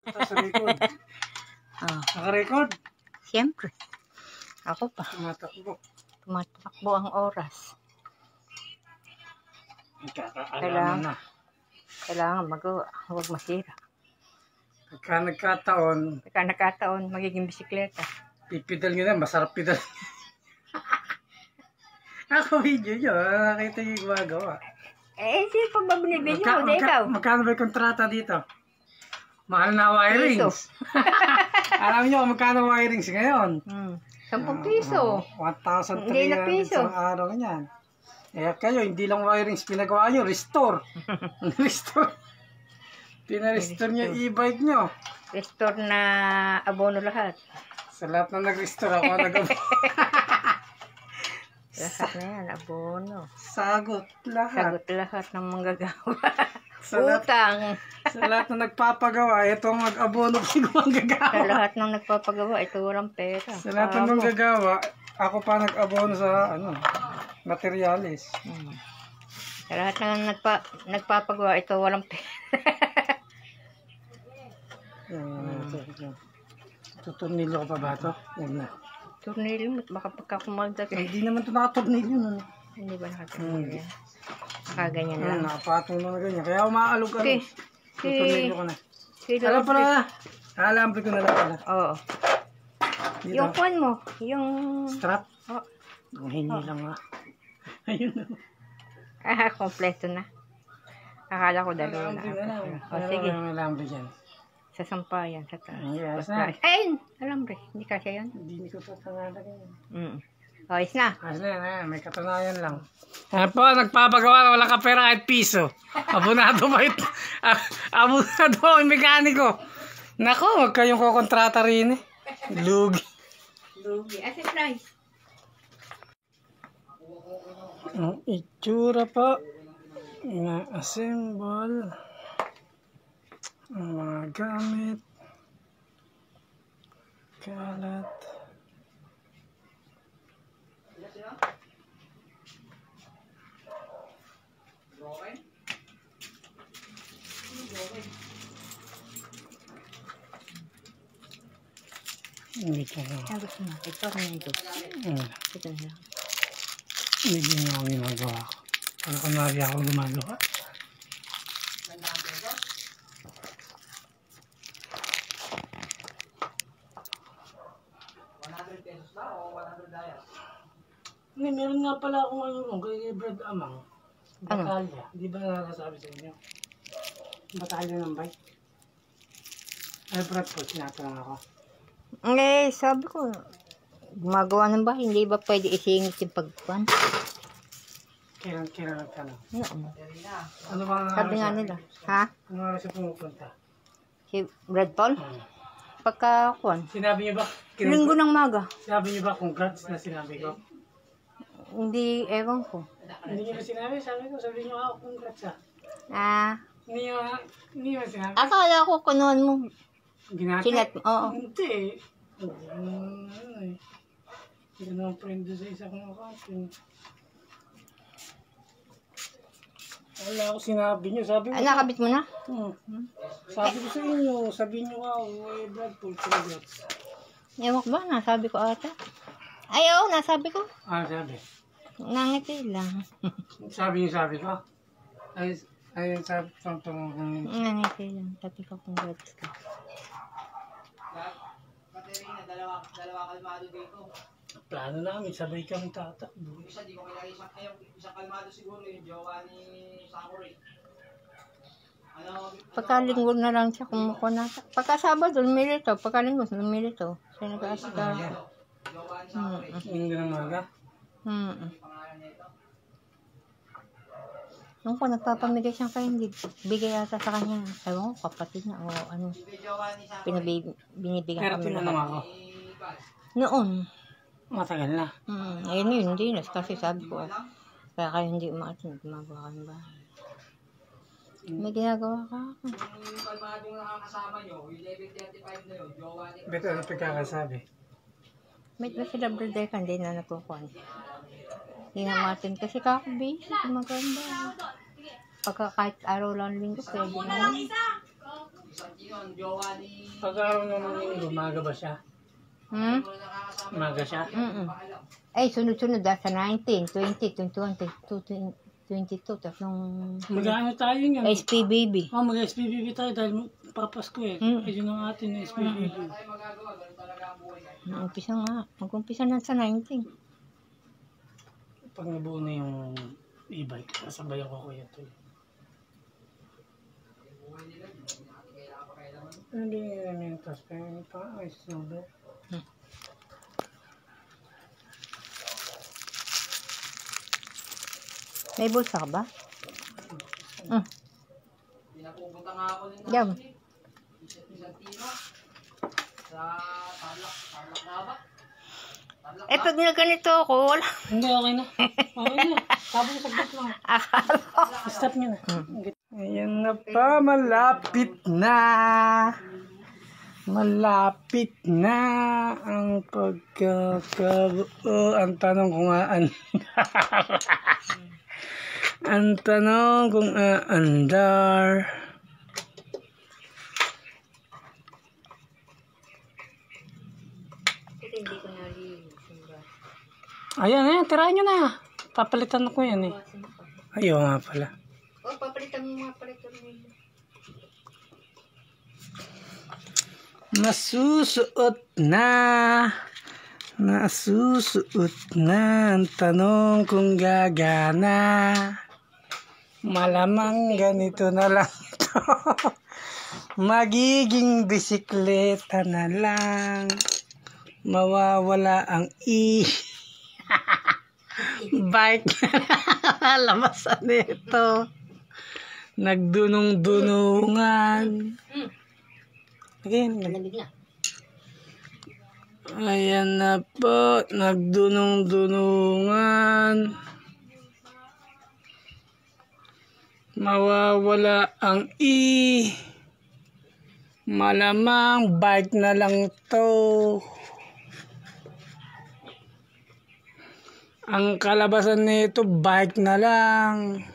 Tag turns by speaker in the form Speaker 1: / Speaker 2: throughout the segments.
Speaker 1: Sa record. Naka-record?
Speaker 2: Siyempre. Ako pa.
Speaker 1: Tumatakbo.
Speaker 2: Tumatakbo ang oras.
Speaker 1: Nagkakaalaman na.
Speaker 2: Kailangan magawa. Huwag masira.
Speaker 1: Pagka
Speaker 2: nakataon, magiging bisikleta.
Speaker 1: pipidal nyo na, masarap pidal. Ako video nyo, nakita nyo yung gumagawa.
Speaker 2: Sino pa ba binibidyo mo? Ikaw.
Speaker 1: Magkano ba yung kontrata dito? Mahal na wirings. Alam nyo kung magkano wirings ngayon?
Speaker 2: 10 piso.
Speaker 1: 1,300
Speaker 2: piso.
Speaker 1: sa araw niyan. Kayo, hindi lang wirings pinagawa nyo, restore. Restore. Pinarestore nyo e-bike nyo.
Speaker 2: Restore na abono lahat.
Speaker 1: Sa lahat na nag-restore ako,
Speaker 2: Lahat na yan, abono.
Speaker 1: Sagot lahat.
Speaker 2: Sagot lahat ng manggagawa.
Speaker 1: Utang. Sa lahat na nagpapagawa, ito ang mag-abono kung manggagawa.
Speaker 2: Sa lahat ng nagpapagawa, ito walang pera.
Speaker 1: Sa lahat ng manggagawa, ako pa nag-abono sa materialis.
Speaker 2: Sa lahat ng nagpapagawa, ito walang pera.
Speaker 1: Tuturnilyo ko pa ba ito? Huwag na.
Speaker 2: Tornilyo mo, baka pagkakumaldag.
Speaker 1: Hindi naman ito nakatornilyo nun.
Speaker 2: Hindi ba nakatornilyo? Nakaganyan lang.
Speaker 1: Nakapatong na ganyan. Kaya umaalog ka. Tuturnilyo ko na.
Speaker 2: Alam
Speaker 1: pala na. Alambre ko na lang pala.
Speaker 2: Oo. Yung kwan mo. Yung
Speaker 1: strap? Oo. Hindi lang nga. Ayun na.
Speaker 2: Kompleto na. Akala ko dalawa na.
Speaker 1: Sige. Alambre dyan.
Speaker 2: Sa sampayan, sa taas.
Speaker 1: Yes na.
Speaker 2: Ayun! Alambre. Hindi kasi yan.
Speaker 1: Hindi ko tatangalan yan.
Speaker 2: Ayos na.
Speaker 1: Ayos na yan. May katunayan lang. Ayan po, nagpapagawa na wala ka pera kahit piso. Abonado ba ito? Abonado ba yung mekaniko? Naku, huwag kayong kukontrata rin eh. Lugi.
Speaker 2: Lugi. As a price.
Speaker 1: Ang itsura po. Na-assemble. Ang mga gamit. Kalat. Hindi ka lang.
Speaker 2: Gusto mo. Ito na ito. Ito na lang.
Speaker 1: Hindi niyo ako ginagawa ko. Ano kunwari ako gumagawa? Hindi, meron nga pala akong kay Brad Amang. Batalya. Di ba nakasabi sa inyo? Batalya ng bike. Ay, Brad po, sinatanong ako.
Speaker 2: Sabi ko, gumagawa ng bahay, hindi ba pwede isingit yung pagkuhan?
Speaker 1: Kailan nagtanong?
Speaker 2: Ano ba sabi nga nila? Ha?
Speaker 1: Ano nga siya pumupunta?
Speaker 2: Si Brad Paul? Pagkakuhan.
Speaker 1: Sinabi niyo ba?
Speaker 2: Linggo ng maga.
Speaker 1: Sinabi niyo ba congrats na sinabi ko?
Speaker 2: Hindi, ewan ko.
Speaker 1: Hindi niyo ba sinabi? Sabi niyo ako congrats Hindi niyo ba sinabi?
Speaker 2: Akala ko kunuhan mo.
Speaker 1: Ginati?
Speaker 2: Oo.
Speaker 1: Hindi. Hindi naman friend sa isa kong account. Wala ako sinabi niyo. Sabi mo.
Speaker 2: Nakabit mo na?
Speaker 1: Sabi ko sa inyo. Sabi niyo Brad Paul, congrats.
Speaker 2: Ewan ko ba? Nasabi ko ata. Ay, oo, nasabi ko.
Speaker 1: Sabi?
Speaker 2: Nangiti lang.
Speaker 1: Sabi ko? Ay, sabi ko.
Speaker 2: Nangiti lang. Sabi ko congrats ka.
Speaker 3: Katerina, dalawa kalmado dito.
Speaker 1: Plano namin, sabay kami tatakbo.
Speaker 3: Isa, di ko kilala isang kalmado siguro yung jowa ni Samurai.
Speaker 2: Pagkalinggo na lang siya kumukuha na. Pagkasabado, lumilito. Pagkalinggo, lumilito. Siya nag-aasikaso.
Speaker 1: Linggo ng maga?
Speaker 2: Nung ko nagpapamigay siya kayo, hindi bigay yata sa kanya. Ewan ko, kapatid na o ano. Binibigyan kami
Speaker 1: na ako.
Speaker 2: Noon.
Speaker 1: Matagal na.
Speaker 2: Ayun yun, hindi na. Kasi sabi ko, kaya kayo hindi umaatin, gumagawa ka ba? May ginagawa ka.
Speaker 3: Yung kalmadong nakakasama nyo, yung level 35 na yun, jowa ni...
Speaker 1: Beto, ano pagkakasabi?
Speaker 2: May ba sila brother ka, hindi na nagkukuhan. Hindi na matin kasi kakabisi, maganda. Pagka kahit araw lang linggo, pwede na.
Speaker 3: Santino, ang jowa ni...
Speaker 1: Pag-araw naman yung umaga ba siya?
Speaker 2: Hmm?
Speaker 1: Umaga siya?
Speaker 2: Ay, sunod-sunod sa 19, 20, 21, 22, tatlong
Speaker 1: Mag-ano tayo nga?
Speaker 2: SP baby.
Speaker 1: Oh, mag-SPBB tayo dahil papasko eh. Ayun ang atin na SPBB.
Speaker 2: Mag-umpisa nga. Mag-umpisa na sa 19.
Speaker 1: Pag nabuo na yung e-bike, sasabayan ko kuya ito. Hindi namin yung task pero pa-ayos number.
Speaker 2: May bulsa ka ba?
Speaker 3: Pinapupunta nga ako din
Speaker 2: Yum.
Speaker 3: Santino. Sa Tarlac na ba?
Speaker 2: Eh, pag ganito ako, wala.
Speaker 1: Hindi, okay na. Okay na. Sabi ko saglit lang. Stop nyo na. Ayan na pa, malapit na. Malapit na ang pagkakabuo. Ang tanong kung aandar. Ang tanong kung aandar. Ayan, ayan, tirahin nyo na. Papalitan ko yan eh. Ayaw nga pala.
Speaker 2: Oh, papalitan mo mga palitan mo.
Speaker 1: Nasusuot na. Nasusuot na. Ang tanong kung gagana. Malamang ganito na lang ito. Magiging bisikleta na lang. Mawawala ang bike na lamasan nito. Nagdunong-dunungan. Again.
Speaker 2: Malamig na.
Speaker 1: Ayan na po. Nagdunong-dunungan. Mawawala ang malamang bike na lang to. Ang kalabasan nito bike na lang.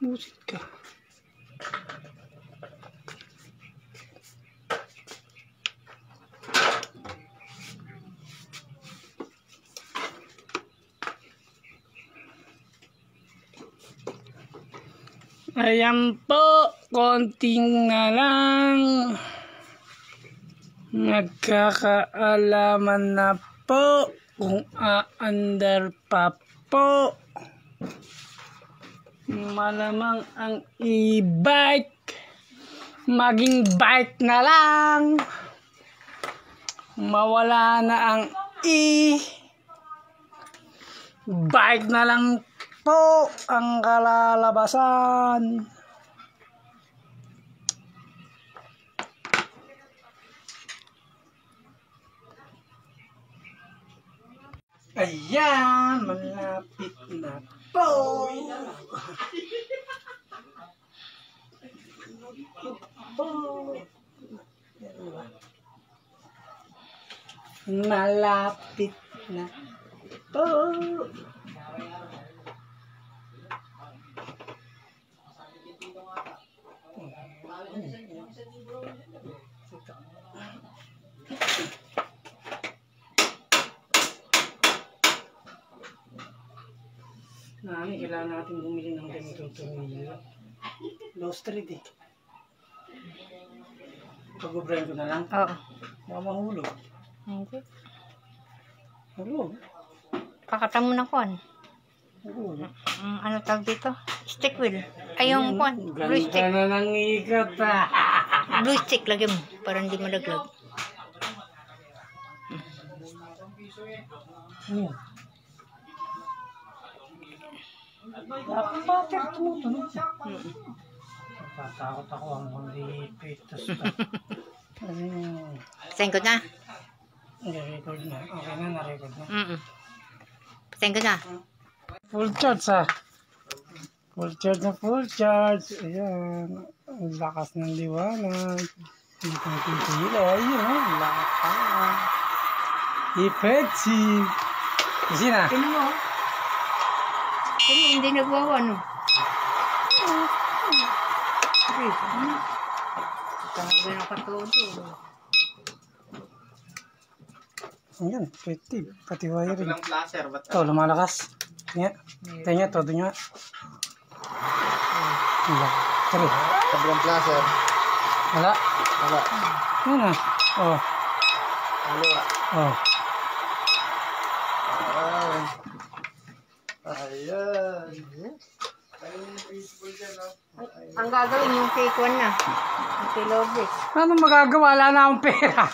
Speaker 1: Musika. Ayan po, konting na lang. Nagkakaalaman na po kung aandar pa po. Malamang ang e-bike maging bike na lang. Mawala na ang bike na lang po ang kalalabasan. Ayan, malapit na po. Malapit na po. Nani, kailangan natin bumili ng ganitong tornilyo. Low street eh. Pag-ubrahin ko na lang.
Speaker 2: Oo.
Speaker 1: Baka mahulog.
Speaker 2: Hindi.
Speaker 1: Hulog.
Speaker 2: Pakata mo na kuwan.
Speaker 1: Hulog.
Speaker 2: Ano tawag dito? Stick wheel. Ay, yung kuwan. Blue stick.
Speaker 1: Ganda na ng ikat ah.
Speaker 2: Blue stick, lagyan mo. Para hindi malaglag.
Speaker 1: Dapat tumutunog. Tatakot ako ang malipit.
Speaker 2: Patayin ko na.
Speaker 1: Na-record na. Okay na, na-record na.
Speaker 2: Patayin ko na.
Speaker 1: Full charge ha. Full charge na full charge. Ayan. Ang lakas ng liwanag. Hindi ko natitila. Ayun o. Lakas. Effective. Kasi na.
Speaker 2: Sino mo? Sino hindi nagwawano? Tawagin ako todo.
Speaker 1: Ayan. Effective. Pati wiring.
Speaker 4: Walang flasher, ba't
Speaker 1: Ito, lumalakas. Tingnan. Tingnan, todo nyo. Wala. Tari.
Speaker 4: Walang flasher?
Speaker 1: Wala.
Speaker 4: Wala.
Speaker 1: Ayan na. Oh.
Speaker 4: Wala.
Speaker 1: Oh.
Speaker 4: Ayan. Ayun yung principle dyan, no?
Speaker 2: Ang gagawin yung fake one na. Yung kay Lobes.
Speaker 1: Ano magagawa? Wala na akong pera.